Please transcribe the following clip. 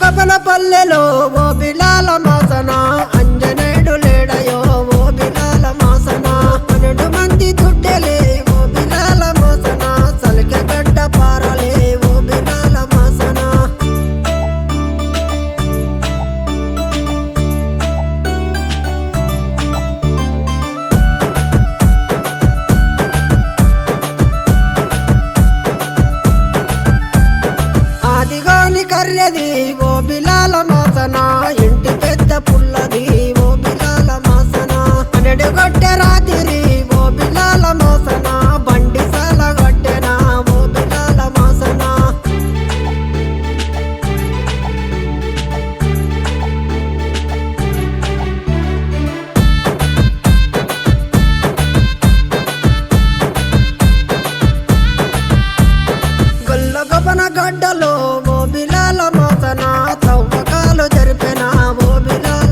గొల్లగొల పల్లెలో ఓ బిలాల మాసన అంజనేయుడు లేడయో ఓ బిలాల మాసన 12 మంది దుడ్డెలే ఓ బిలాల మాసన సలికె గడ్డ పారలే ఓ బిలాల మాసన ఆదిగాని కర్రెది ఓ బిలాల మాసన ఇంటి పెద్ద పుల్లది ఓ బిలాల మాసన 12 గొట్టె రాతిరి ఓ బిలాల మాసన బండి సాల గొట్టెనా ఓ బిలాల మాసన గొల్లగొపన గడ్డలో ఓ బిలాల మాసన తవ్వకాలు జరిపెనా ఓ బిలాల